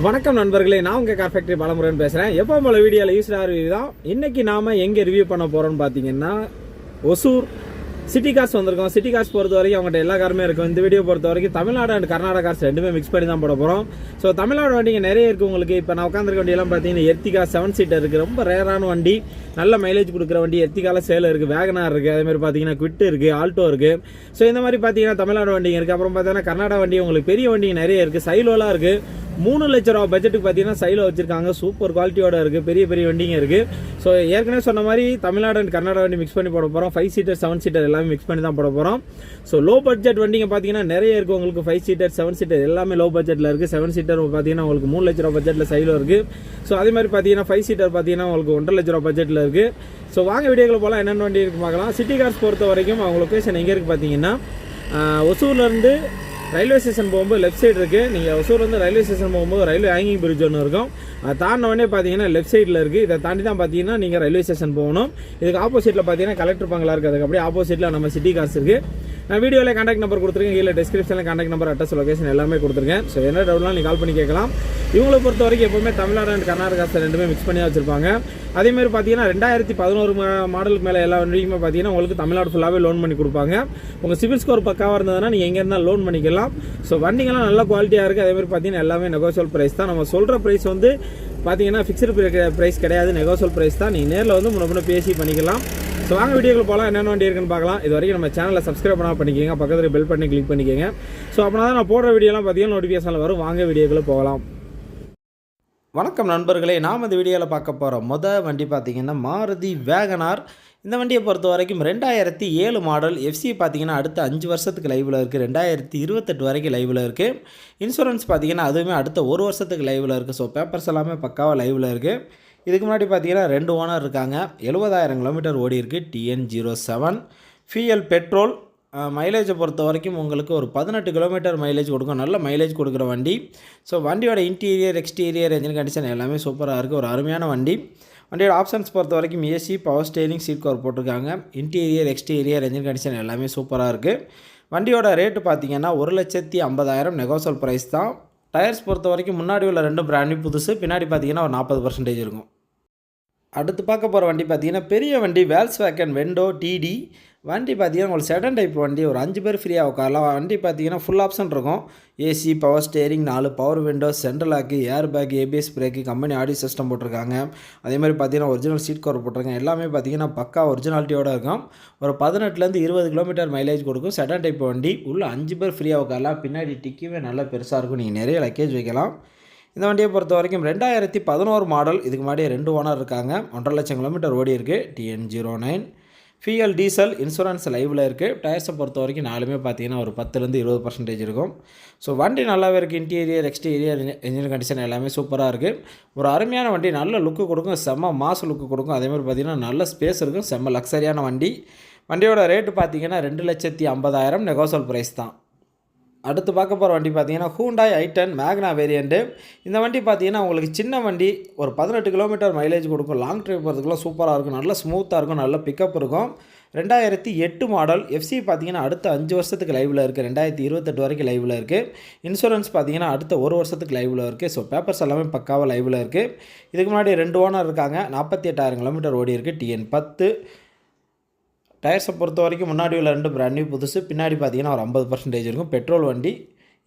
வணக்கம் நண்பர்களே, நான் உங்கள் கார் ஃபேக்டரி பாலமுருகன் பேசுகிறேன். எப்போ போல வீடியோவில் யூஸ்டாக ரிவ்யூ தான். இன்றைக்கி நாம் எங்கே ரிவ்யூ பண்ண போகிறோம்னு பார்த்தீங்கன்னா ஒசூர் சிட்டி கார்ஸ் வந்திருக்கோம். சிட்டி கார்ஸ் பொறுத்த வரைக்கும் அவங்கள்ட்ட எல்லா காருமே இருக்கும். இந்த வீடியோ பொறுத்த வரைக்கும் தமிழ்நாடு அண்ட் கர்நாடகா கார்ஸ் ரெண்டுமே மிக்ஸ் பண்ணி தான் போட போகிறோம். ஸோ தமிழ்நாடு வண்டிங்க நிறைய இருக்குது உங்களுக்கு. இப்போ நான் உட்காந்துருக்க வண்டியெல்லாம் பார்த்தீங்கன்னா எர்த்திகா 7 சீட்டர் இருக்குது. ரொம்ப ரேரான வண்டி, நல்ல மைலேஜ் கொடுக்குற வண்டி. எர்த்திகால சேல் இருக்குது, வேகனார் இருக்குது, அதேமாதிரி பார்த்தீங்கன்னா குவிட் இருக்குது, ஆல்டோ இருக்குது. ஸோ இந்த மாதிரி பார்த்தீங்கன்னா தமிழ்நாடு வண்டிங்க இருக்குது. அப்புறம் பார்த்தீங்கன்னா கர்நாடகா வண்டி உங்களுக்கு பெரிய வண்டிங்க நிறைய இருக்குது. சைலோலாம் இருக்குது. 3 லட்ச ரூபா பட்ஜெட்டுக்கு பார்த்தீங்கன்னா சைலோ வச்சிருக்காங்க. சூப்பர் குவாலிட்டியோட இருக்குது, பெரிய பெரிய வண்டிங்க இருக்குது. ஸோ ஏற்கனவே சொன்ன மாதிரி தமிழ்நாடு அண்ட் கர்நாடகா வண்டி மிக்ஸ் பண்ணி போட போகிறோம். 5 சீட்டர் 7 சீட்டர் எல்லாமே மிக்ஸ் பண்ணி தான் போட போகிறோம். ஸோ லோ பட்ஜெட் வண்டிங்க பார்த்தீங்கன்னா நிறைய இருக்குது உங்களுக்கு. 5 சீட்டர் 7 சீட்டர் எல்லாமே லோ பட்ஜெட்டில் இருக்குது. 7 சீட்டர் பார்த்தீங்கன்னா உங்களுக்கு 3 லட்ச ரூபா பட்ஜெட்டில் சைலோ இருக்குது. ஸோ அதே மாதிரி பார்த்தீங்கன்னா 5 சீட்டர் பார்த்தீங்கன்னா உங்களுக்கு 1.5 லட்ச ரூபா பட்ஜெட்டில் இருக்குது. ஸோ வாங்க வீடியோக்களை போகலாம், என்னென்ன வண்டி இருக்குது பார்க்கலாம். சிட்டி கார்ஸ் பொறுத்த வரைக்கும் அவங்க லொக்கேஷன் எங்கே இருக்குது பார்த்தீங்கன்னா ஒசூர்லேருந்து ரயில்வே ஸ்டேஷன் போகும்போது லெஃப்ட் சைடு இருக்குது. நீங்கள் ஒசூர்லேருந்து ரயில்வே ஸ்டேஷன் போகும்போது ரயில்வே ஹேங்கிங் பிரிட்ஜ் ஒன்று இருக்கும். அதை தாண்டினோடனே பார்த்தீங்கன்னா லெஃப்ட் சைடில் இருக்குது. இதை தாண்டி தான் பார்த்தீங்கன்னா நீங்கள் ரயில்வே ஸ்டேஷன் போகணும். இதுக்கு ஆப்போசிட்டில் பார்த்தீங்கன்னா கலெக்டர் பங்களா இருக்குது. அதுக்கு அப்படியே ஆப்போசிட்டில் நம்ம சிட்டி கார்ஸ் இருக்குது. நான் வீடியோவில் கான்டாக்ட் நம்பர் கொடுத்துருக்கேன், கீழே டிஸ்கிரிப்ஷனில் கான்டாக்ட் நம்பர், அட்ரஸ், லொகேஷன் எல்லாமே கொடுத்துருக்கேன். ஸோ என்ன டவுட்லாம் நீங்கள் கால் பண்ணி கேட்கலாம். இவங்களை பொறுத்த வரைக்கும் எப்போவுமே தமிழ்நாடு அண்ட் கர்நாடகா ரெண்டுமே மிக்ஸ் பண்ணி வச்சிருப்பாங்க. அதேமாதிரி பார்த்தீங்கன்னா 2011 மாடலுக்கு மேலே எல்லா வண்டிக்குமே பார்த்தீங்கன்னா உங்களுக்கு தமிழ்நாடு ஃபுல்லாகவே லோன் பண்ணி கொடுப்பாங்க. உங்கள் சிவில் ஸ்கோர் பக்காவாக இருந்ததுன்னா நீங்கள் எங்கே இருந்தாலும் லோன் பண்ணிக்கலாம். ஸோ வண்டிங்கெல்லாம் நல்ல குவாலிட்டியாக இருக்குது. அதேமாதிரி பார்த்தீங்கன்னா எல்லாமே நெகோசியல் ப்ரைஸ் தான். நம்ம சொல்கிற ப்ரைஸ் வந்து பார்த்தீங்கன்னா ஃபிக்ஸ்டு ப்ரைஸ் கிடையாது, நெகோசியல் ப்ரைஸ் தான். நீங்கள் நேரில் வந்து முன்ன பேசி பண்ணிக்கலாம். ஸோ வாங்க வீடியோக்கு போகலாம், என்னென்ன வண்டி இருக்குன்னு பார்க்கலாம். இது வரைக்கும் நம்ம சேனலை சப்ஸ்கிரைப் பண்ணால் பண்ணிக்கோங்க, பக்கத்தில் பெல் பண்ணி கிளிக் பண்ணிக்கோங்க. ஸோ அப்படின்னா தான் நான் போடுற வீடியோலாம் பார்த்தீங்கன்னா நோட்டிஃபிகேஷனில் வரும். வாங்க வீடியோக்குள்ளே போகலாம். வணக்கம் நண்பர்களே, நாம் இந்த வீடியோவில் பார்க்க போகிற வண்டி பார்த்தீங்கன்னா மாருதி வேகனார். இந்த வண்டியை பொறுத்த வரைக்கும் 2007 மாடல். எஃப்சி பார்த்தீங்கன்னா அடுத்த 5 வருஷத்துக்கு லைவில் இருக்குது. 2028 வரைக்கும் லைவில் இருக்குது. இன்சூரன்ஸ் பார்த்தீங்கன்னா அதுவுமே அடுத்த 1 வருஷத்துக்கு லைவில் இருக்குது. ஸோ பேப்பர்ஸ் எல்லாமே பக்காவாக லைவில் இருக்குது. இதுக்கு முன்னாடி பார்த்தீங்கன்னா 2 ஓனர் இருக்காங்க. 70,000 கிலோமீட்டர் ஓடி இருக்குது. TN07 fuel petrol. மைலேஜை பொறுத்த வரைக்கும் உங்களுக்கு ஒரு 18 கிலோமீட்டர் மைலேஜ் கொடுக்கும். நல்ல மைலேஜ் கொடுக்குற வண்டி. ஸோ வண்டியோட இன்டீரியர், எக்ஸ்டீரியர், என்ஜின் கண்டிஷன் எல்லாமே சூப்பராக இருக்குது. ஒரு அருமையான வண்டி. வண்டியோட ஆப்ஷன்ஸ் பொறுத்த வரைக்கும் AC, power steering, seat cover போட்டிருக்காங்க. இன்டீரியர், எக்ஸ்டீரியர், என்ஜின் கண்டிஷன் எல்லாமே சூப்பராக இருக்குது. வண்டியோட ரேட்டு பார்த்தீங்கன்னா 1,50,000 நெகோசியல் ப்ரைஸ் தான். டயர்ஸ் பொறுத்த வரைக்கும் முன்னாடி உள்ள 2 பிராண்ட் நியூ புதுசு, பின்னாடி பார்த்தீங்கன்னா ஒரு 40% இருக்கும். அடுத்து பார்க்க போகிற வண்டி பார்த்தீங்கன்னா பெரிய வண்டி, வேல்ஸ்வேகன் வெண்டோ டிடி வண்டி. பார்த்தீங்கன்னா உங்களுக்கு செடன் டைப் வண்டி. ஒரு 5 பேர் ஃப்ரீயாக உட்காரலாம். வண்டி பார்த்தீங்கன்னா ஃபுல் ஆப்ஷன் இருக்கும். AC, power steering, 4 power window, central lock, air bag, ABS brake, company audio system போட்டிருக்காங்க. அதே மாதிரி பார்த்தீங்கன்னா ஒரிஜினல் சீட் கவர் போட்டிருக்காங்க. எல்லாமே பார்த்தீங்கன்னா பக்கா ஒரிஜினாலிட்டியோடு இருக்கும். ஒரு 18 20 கிலோமீட்டர் மைலேஜ் கொடுக்கும். செடன் டைப் வண்டி. உள்ள 5 பேர் ஃப்ரீயாக உட்காரலாம். பின்னாடி டிக்கியுமே நல்லா பெருசாக இருக்கும், நீங்கள் நிறைய லக்கேஜ் வைக்கலாம். இந்த வண்டியை பொறுத்த வரைக்கும் 2011 மாடல். இதுக்கு முன்னாடி 2 ஓனர் இருக்காங்க. 1.5 லட்சம் கிலோமீட்டர் ஓடி இருக்குது. TN09 fuel diesel. இன்சூரன்ஸ் லைவில் இருக்குது. டயர்ஸை பொறுத்த வரைக்கும் நாலுமே பார்த்தீங்கன்னா ஒரு 10% 20% இருக்கும். ஸோ வண்டி நல்லாவே இருக்குது. இன்டீரியர், எக்ஸ்டீரியர், என்ஜின் கண்டிஷன் எல்லாமே சூப்பராக இருக்குது. ஒரு அருமையான வண்டி. நல்ல லுக்கு கொடுக்கும், செம்ம மாஸ் லுக்கு கொடுக்கும். அதேமாதிரி பார்த்தீங்கன்னா நல்ல ஸ்பேஸ் இருக்கும், செம்ம லக்ஸரியான வண்டி. வண்டியோட ரேட்டு பார்த்தீங்கன்னா 2,50,000 நெகோசியல் ப்ரைஸ் தான். அடுத்து பார்க்க போகிற வண்டி பார்த்தீங்கன்னா ஹூண்டாய் i10 மேக்னா வேரியண்ட்டு. இந்த வண்டி பார்த்தீங்கன்னா உங்களுக்கு சின்ன வண்டி. ஒரு 18 கிலோமீட்டர் மைலேஜ் கொடுக்கும். லாங் ட்ரைவ் போகிறதுக்குலாம் சூப்பராக இருக்கும். நல்ல ஸ்மூத்தாக இருக்கும், நல்ல பிக்கப் இருக்கும். 2008 மாடல். எஃப்சி பார்த்தீங்கன்னா அடுத்த 5 வருஷத்துக்கு லைவில் இருக்குது. 2028 வரைக்கும் லைவில் இருக்குது. இன்சூரன்ஸ் பார்த்தீங்கன்னா அடுத்த 1 வருஷத்துக்கு லைவில் இருக்குது. ஸோ பேப்பர்ஸ் எல்லாமே பக்காவாக லைவில் இருக்குது. இதுக்கு முன்னாடி 2 ஓனர் இருக்காங்க. 48,000 கிலோமீட்டர் ஓடி இருக்குது. TN10. டயர்ஸை பொறுத்த வரைக்கும் முன்னாடி உள்ள 2 பிராண்ட் நியூ புதுசு, பின்னாடி பார்த்தீங்கன்னா ஒரு 50% இருக்கும். பெட்ரோல் வண்டி.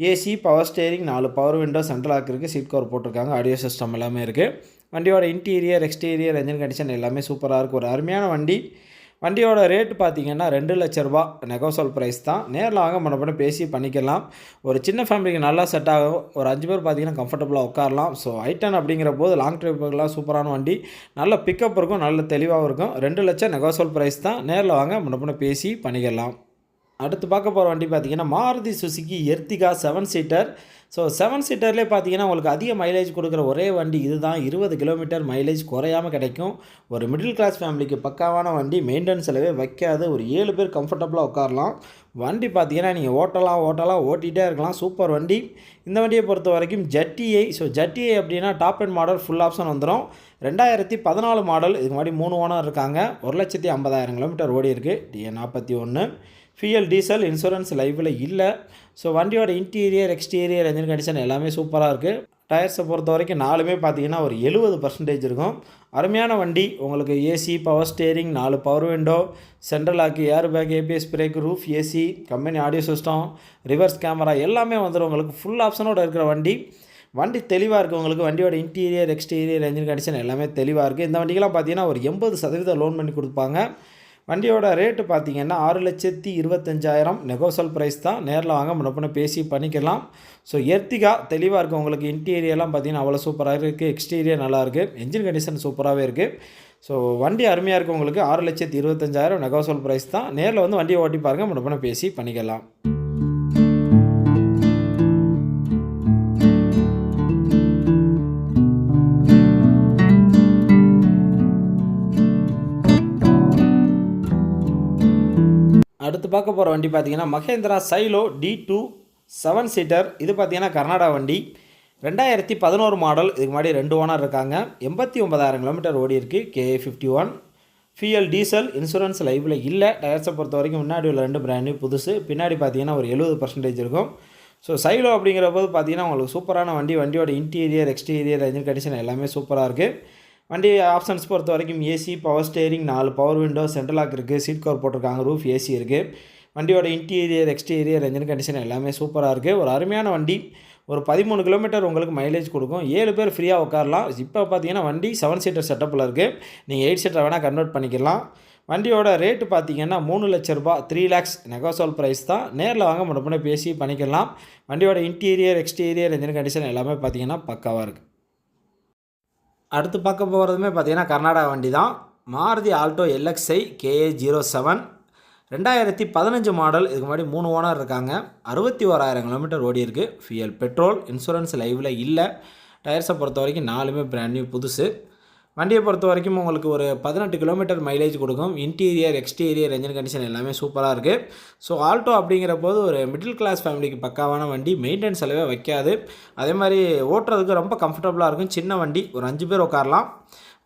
AC, power steering, 4 power window, central lock இருக்குது. சீட் கவர் போட்டிருக்காங்க. ஆடியோ சிஸ்டம் எல்லாமே இருக்குது. வண்டியோட இன்டீரியர், எக்ஸ்டீரியர், என்ஜின் கண்டிஷன் எல்லாமே சூப்பராக இருக்குது. ஒரு அருமையான வண்டி. வண்டியோட ரேட்டு பார்த்தீங்கன்னா 2 லட்ச ரூபா நெகோசியல் ப்ரைஸ் தான். நேரில் வாங்க முன்ன பேசி பண்ணிக்கலாம். ஒரு சின்ன ஃபேமிலிக்கு நல்லா செட் ஆகும். ஒரு 5 பேர் பார்த்தீங்கன்னா கம்ஃபர்டபுளாக உட்காரலாம். ஸோ i10 அப்படிங்கிற போது லாங் ட்ரிப்புக்கெல்லாம் சூப்பரான வண்டி. நல்ல பிக்கப் இருக்கும், நல்ல தெளிவாகவும் இருக்கும். 2 லட்சம் நெகோசியல் ப்ரைஸ் தான். நேரில் வாங்க முன்ன பேசி பண்ணிக்கலாம். அடுத்து பார்க்க போகிற வண்டி பார்த்தீங்கன்னா Maruti Suzuki Ertiga 7 seater. So 7 சீட்டர்லேயே பார்த்தீங்கன்னா உங்களுக்கு அதிக மைலேஜ் கொடுக்குற ஒரே வண்டி இது தான். 20 கிலோமீட்டர் மைலேஜ் குறையாமல் கிடைக்கும். ஒரு மிடில் கிளாஸ் ஃபேமிலிக்கு பக்காவான வண்டி. மெயின்டெனன்ஸ் செலவே வைக்காது. ஒரு 7 பேர் கம்ஃபர்டபுளாக உட்காரலாம். வண்டி பார்த்தீங்கன்னா நீங்கள் ஓட்டிகிட்டே இருக்கலாம். சூப்பர் வண்டி. இந்த வண்டியை பொறுத்த வரைக்கும் ஜட்டிஐ. ஸோ ஜட்டிஐ அப்படின்னா top end model full option வந்துடும். 2014 மாடல். இதுக்கு முன்னாடி 3 ஓனர் இருக்காங்க. 1,50,000 கிலோமீட்டர் ஓடி இருக்குது. TN41 ஃபியூயல் டீசல் இன்சூரன்ஸ் லைவில் இல்லை. ஸோ வண்டியோட இன்டீரியர் எக்ஸ்டீரியர் என்ஜின் கண்டிஷன் எல்லாமே சூப்பராக இருக்குது. டயர்ஸை பொறுத்த வரைக்கும் நாலுமே பார்த்தீங்கன்னா ஒரு 70% இருக்கும். அருமையான வண்டி. உங்களுக்கு AC, power steering, 4 power window, central lock, air bag, ABS brake, roof AC, company audio system, reverse camera எல்லாமே வந்துடும். உங்களுக்கு ஃபுல் ஆப்ஷனோடு இருக்கிற வண்டி. வண்டி தெளிவாக இருக்குது. உங்களுக்கு வண்டியோட இன்டீரியர் எக்ஸ்டீரியர் என்ஜின் கண்டிஷன் எல்லாமே தெளிவாக இருக்குது. இந்த வண்டிக்கெலாம் பார்த்தீங்கன்னா ஒரு 80% லோன் பண்ணி கொடுப்பாங்க. வண்டியோட ரேட்டு பார்த்தீங்கன்னா 6,25,000 நெகோசல் ப்ரைஸ் தான். நேரில் வாங்க முன்னப்பின பேசி பண்ணிக்கலாம். ஸோ எர்த்திகா தெளிவாக இருக்குது. உங்களுக்கு இன்டீரியர்லாம் பார்த்தீங்கன்னா அவ்வளோ சூப்பராக இருக்குது. எக்ஸ்டீரியர் நல்லாயிருக்கு. என்ஜின் கண்டிஷன் சூப்பராகவே இருக்குது. ஸோ வண்டி அருமையாக இருக்குது. உங்களுக்கு 6,25,000 நெகோசல் ப்ரைஸ் தான். நேரில் வந்து வண்டியை ஓட்டி பாருங்கள், முன்னப்பின பேசி பண்ணிக்கலாம். அடுத்து பார்க்க போகிற வண்டி பார்த்தீங்கன்னா மஹேந்திரா சைலோ D2 7 சீட்டர். இது பார்த்தீங்கன்னா கர்நாடகா வண்டி. 2011 மாடல். இதுக்கு முன்னாடி 2 ஓனர் இருக்காங்க. 89,000 கிலோமீட்டர் ஓடி இருக்குது. KA51. ஃபியூயல் டீசல் இன்சூரன்ஸ் லைவில் இல்லை. டயர்ஸை பொறுத்த வரைக்கும் முன்னாடி உள்ள 2 பிராண்ட் நியூ புதுசு. பின்னாடி பார்த்தீங்கன்னா ஒரு 70% இருக்கும். ஸோ சைலோ அப்படிங்கிற போது பார்த்தீங்கன்னா உங்களுக்கு சூப்பரான வண்டி. வண்டியோட இன்டீரியர் எக்ஸ்டீரியர் என்ஜின் கண்டிஷன் எல்லாமே சூப்பராக இருக்குது. வண்டி ஆப்ஷன்ஸ் பொறுத்த வரைக்கும் AC, power steering, 4 power window, central lock இருக்குது, சீட் கவர் போட்டிருக்காங்க, ரூஃப் ஏசி இருக்குது. வண்டியோட இன்டீரியர் எக்ஸ்டீரியர் என்ஜின் கண்டிஷன் எல்லாமே சூப்பராக இருக்குது. ஒரு அருமையான வண்டி. ஒரு 13 கிலோமீட்டர் உங்களுக்கு மைலேஜ் கொடுக்கும். 7 பேர் ஃப்ரீயாக உட்காரலாம். இப்போ பார்த்தீங்கன்னா வண்டி 7 சீட்டர் செட்டப்பில் இருக்குது. நீங்கள் 8 சீட்டர் வேணால் கன்வெர்ட் பண்ணிக்கலாம். வண்டியோட ரேட்டு பார்த்தீங்கன்னா 3 லட்ச ரூபா, 3 lakhs நெகோசல் ப்ரைஸ் தான். நேரில் வாங்க முன்னப்பின பேசி பண்ணிக்கலாம். வண்டியோட இன்டீரியர் எக்ஸ்டீரியர் என்ஜின் கண்டிஷன் எல்லாமே பார்த்தீங்கன்னா பக்காவாக இருக்குது. அடுத்து பார்க்க போகிறதுமே பார்த்தீங்கன்னா கர்நாடகா வண்டி தான். Maruti Alto LXi KA07. 2015 model. இதுக்கு முன்னாடி 3 ஓனர் இருக்காங்க. 61,000 கிலோமீட்டர் ஓடி இருக்குது. ஃபியூயல் பெட்ரோல் இன்சூரன்ஸ் லைவில் இல்லை. டயர்ஸை பொறுத்த வரைக்கும் 4மே பிராண்ட் நியூ புதுசு. வண்டியை பொறுத்த வரைக்கும் உங்களுக்கு ஒரு 18 கிலோமீட்டர் மைலேஜ் கொடுக்கும். இன்டீரியர் எக்ஸ்டீரியர் என்ஜின் கண்டிஷன் எல்லாமே சூப்பராக இருக்குது. ஸோ ஆல்டோ அப்படிங்கிற போது ஒரு மிடில் கிளாஸ் ஃபேமிலிக்கு பக்காவான வண்டி. மெயின்டெனன்ஸ் செலவே வைக்காது. அதே மாதிரி ஓட்டுறதுக்கு ரொம்ப கம்ஃபர்டபுளாக இருக்கும். சின்ன வண்டி. ஒரு 5 பேர் உட்காரலாம்.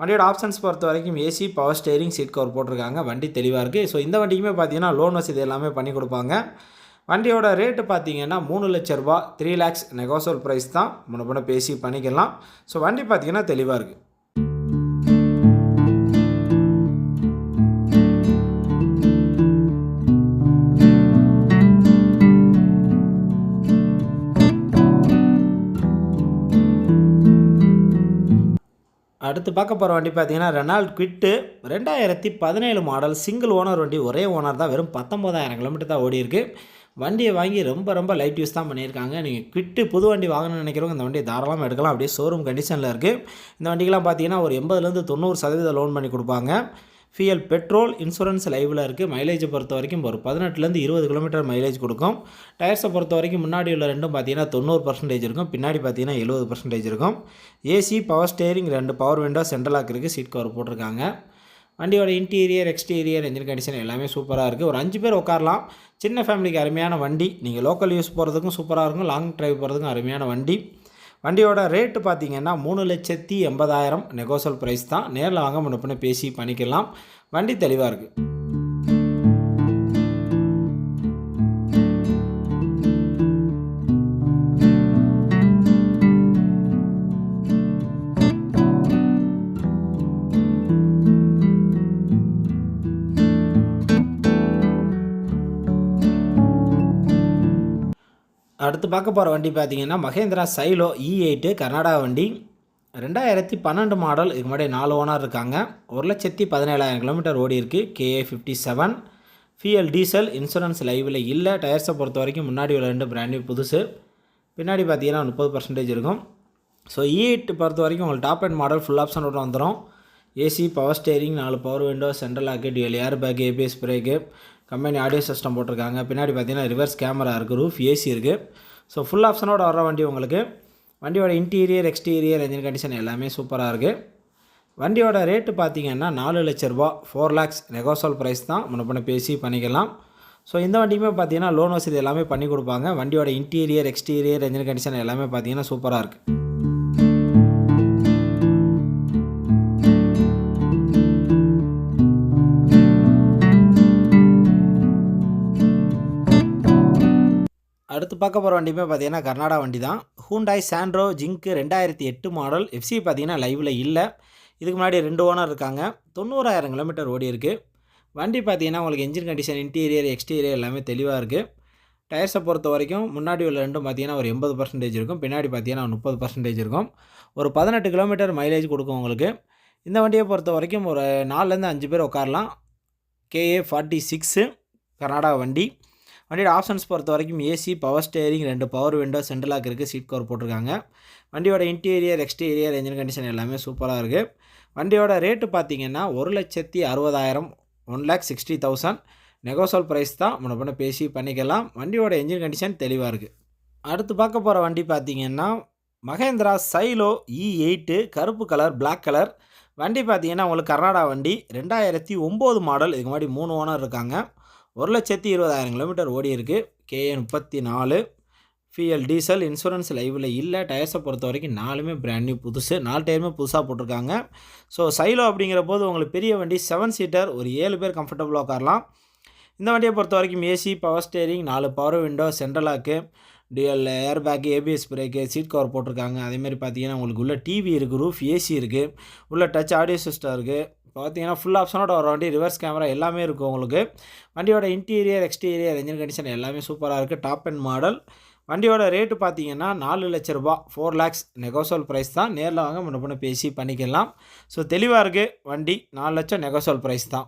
வண்டியோட ஆப்ஷன்ஸ் பொறுத்த வரைக்கும் AC, power steering, seat cover போட்டிருக்காங்க. வண்டி தெளிவாக இருக்குது. ஸோ இந்த வண்டிக்குமே பார்த்தீங்கன்னா லோன் வசதி எல்லாமே பண்ணி கொடுப்பாங்க. வண்டியோட ரேட்டு பார்த்தீங்கன்னா 3 லட்ச ரூபா, 3 lakhs நெகோசல் ப்ரைஸ் தான். முன்னப்பின பேசி பண்ணிக்கலாம். ஸோ வண்டி பார்த்தீங்கன்னா தெளிவாக இருக்குது. அடுத்து பார்க்க போகிற வண்டி பார்த்தீங்கன்னா Renault Kwid. 2017 model. Single owner வண்டி. ஒரே ஓனர் தான். வெறும் 19,000 கிலோமீட்டர் தான் ஓடி இருக்குது. வண்டியை வாங்கி ரொம்ப லைட் யூஸ் தான் பண்ணியிருக்காங்க. நீங்கள் குவிட்டு புது வண்டி வாங்கணும்னு நினைக்கிறவங்க இந்த வண்டியை தாராளமாக எடுக்கலாம். அப்படியே ஷோரூம் கண்டிஷனில் இருக்குது. இந்த வண்டிக்கெலாம் பார்த்தீங்கன்னா ஒரு 80% 90% லோன் பண்ணி கொடுப்பாங்க. ஃபியூயல் பெட்ரோல் இன்சூரன்ஸ் லைவில் இருக்குது. மைலேஜை பொறுத்த வரைக்கும் ஒரு 18 20 கிலோமீட்டர் மைலேஜ் கொடுக்கும். டயர்ஸை பொறுத்த வரைக்கும் முன்னாடி உள்ள 2 பார்த்தீங்கன்னா 90% இருக்கும். பின்னாடி பார்த்தீங்கன்னா 70% இருக்கும். AC, power steering, 2 power window, central lock இருக்குது, சீட் கவர் போட்டிருக்காங்க. வண்டியோட இன்டீரியர் எக்ஸ்டீரியர் என்ஜின் கண்டிஷன் எல்லாமே சூப்பராக இருக்குது. ஒரு 5 பேர் உட்காரலாம். சின்ன ஃபேமிலிக்கு அருமையான வண்டி. நீங்கள் லோக்கல் யூஸ் போகிறதுக்கும் சூப்பராக இருக்கும். லாங் ட்ரைவ் போகிறதுக்கும் அருமையான வண்டி. வண்டியோட ரேட்டு பார்த்தீங்கன்னா 3,80,000 நெகோசல் ப்ரைஸ் தான். நேரில் வாங்க முன்னப்பின பேசி பண்ணிக்கலாம். வண்டி தெளிவாக இருக்குது. அடுத்து பார்க்க போகிற வண்டி பார்த்தீங்கன்னா மஹேந்திரா சைலோ E8 கர்நாடகா வண்டி. 2012 மாடல். இதுக்கு முன்னாடி 4 ஓனர் இருக்காங்க. 1,17,000 கிலோமீட்டர் ஓடி இருக்குது. KA57. ஃபியூயல் டீசல் இன்சூரன்ஸ் லைவில் இல்லை. டயர்ஸை பொறுத்த வரைக்கும் முன்னாடி உள்ள 2 பிராண்ட் நியூ புதுசு. பின்னாடி பார்த்தீங்கன்னா 30% இருக்கும். ஸோ E8 பொறுத்த வரைக்கும் உங்களுக்கு டாப் அண்ட் மாடல் ஃபுல் ஆப்ஷனோட வந்துடும். AC, power steering, 4 power window, central lock, dual air bag, ABS brake, company audio system போட்டிருக்காங்க. பின்னாடி பார்த்தீங்கன்னா ரிவர்ஸ் கேமரா இருக்குது, ரூஃப் ஏசி இருக்குது. ஸோ ஃபுல் ஆப்ஷனோட வர வண்டி உங்களுக்கு. வண்டியோட இன்டீரியர் எக்ஸ்டீரியர் என்ஜின் கண்டிஷன் எல்லாமே சூப்பராக இருக்குது. வண்டியோட ரேட்டு பார்த்தீங்கன்னா 4 லட்ச ரூபா, 4 lakhs நெகோசல் ப்ரைஸ் தான். முன்னப்பின பேசி பண்ணிக்கலாம். ஸோ இந்த வண்டியுமே பார்த்தீங்கன்னா லோன் வசதி எல்லாமே பண்ணி கொடுப்பாங்க. வண்டியோட இன்டீரியர் எக்ஸ்டீரியர் என்ஜின் கண்டிஷன் எல்லாமே பார்த்தீங்கன்னா சூப்பராக இருக்குது. அடுத்து பார்க்க போகிற வண்டியுமே பார்த்தீங்கன்னா கர்நாடகா வண்டி தான். Hyundai Santro zinc 2008 model. FC பார்த்தீங்கன்னா லைவில் இல்லை. இதுக்கு முன்னாடி 2 ஓனர் இருக்காங்க. 90,000 கிலோமீட்டர் ஓடி இருக்குது. வண்டி பார்த்தீங்கன்னா உங்களுக்கு என்ஜின் கண்டிஷன், இன்டீரியர், எக்ஸ்டீரியர் எல்லாமே தெளிவாக இருக்குது. டயர்ஸை பொறுத்த வரைக்கும் முன்னாடி உள்ள ரெண்டும் பார்த்தீங்கன்னா ஒரு 80% இருக்கும். பின்னாடி பார்த்தீங்கன்னா 30% இருக்கும். ஒரு 18 கிலோமீட்டர் மைலேஜ் கொடுக்கும் உங்களுக்கு. இந்த வண்டியை பொறுத்த வரைக்கும் ஒரு 4லேருந்து 5 பேர் உட்காரலாம். KA 46 கர்நாடகா வண்டி. வண்டியோட ஆப்ஷன்ஸ் பொறுத்த வரைக்கும் AC, power steering, 2 power window, central lock இருக்குது, சீட் கவர் போட்டிருக்காங்க. வண்டியோட இன்டீரியர், எக்ஸ்டீரியர், என்ஜின் கண்டிஷன் எல்லாமே சூப்பராக இருக்குது. வண்டியோட ரேட்டு பார்த்தீங்கன்னா 1,60,000 1,60,000 நெகோசல் ப்ரைஸ் தான். முன்ன பேசி பண்ணிக்கலாம். வண்டியோட என்ஜின் கண்டிஷன் தெளிவாக இருக்குது. அடுத்து பார்க்க போகிற வண்டி பார்த்தீங்கன்னா மகேந்திரா சைலோ E8 கருப்பு கலர், பிளாக் கலர். வண்டி பார்த்தீங்கன்னா உங்களுக்கு கர்நாடகா வண்டி. 2009 மாடல். இதுக்கு முன்னாடி 3 ஓனர் இருக்காங்க. 1,20,000 கிலோமீட்டர் ஓடி இருக்குது. KA 34. ஃபியல் டீசல். இன்சூரன்ஸ் லைவில் இல்லை. டயர்ஸை பொறுத்த வரைக்கும் 4மே பிராண்ட் நியூ புதுசு. 4 டயருமே புதுசாக போட்டிருக்காங்க. ஸோ சைலோ அப்படிங்கிற போது உங்களுக்கு பெரிய வண்டி, 7 சீட்டர், ஒரு 7 பேர் கம்ஃபர்டபுளாக உட்காரலாம். இந்த வண்டியை பொறுத்த வரைக்கும் AC, power steering, 4 power window, central lock, dual air bag, ABS brake, seat cover போட்டிருக்காங்க. அதேமாதிரி பார்த்தீங்கன்னா உங்களுக்கு உள்ள டிவி இருக்குது, ரூஃப் ஏசி இருக்குது, உள்ள டச் ஆடியோ சிஸ்டம் இருக்குது. பார்த்தீங்கன்னா ஃபுல் ஆப்ஷனோட வர வண்டி, ரிவர்ஸ் கேமரா எல்லாமே இருக்கும் உங்களுக்கு. வண்டியோட இன்டீரியர், எக்ஸ்டீரியர், என்ஜின் கண்டிஷன் எல்லாமே சூப்பராக இருக்குது. Top end model. வண்டியோட ரேட்டு பார்த்தீங்கன்னா 4 லட்ச ரூபா, 4 lakhs நெகோசல் ப்ரைஸ் தான். நேரில் வாங்க முன்ன பேசி பண்ணிக்கலாம். ஸோ தெளிவாக இருக்குது வண்டி. 4 லட்சம் நெகோசல் ப்ரைஸ் தான்.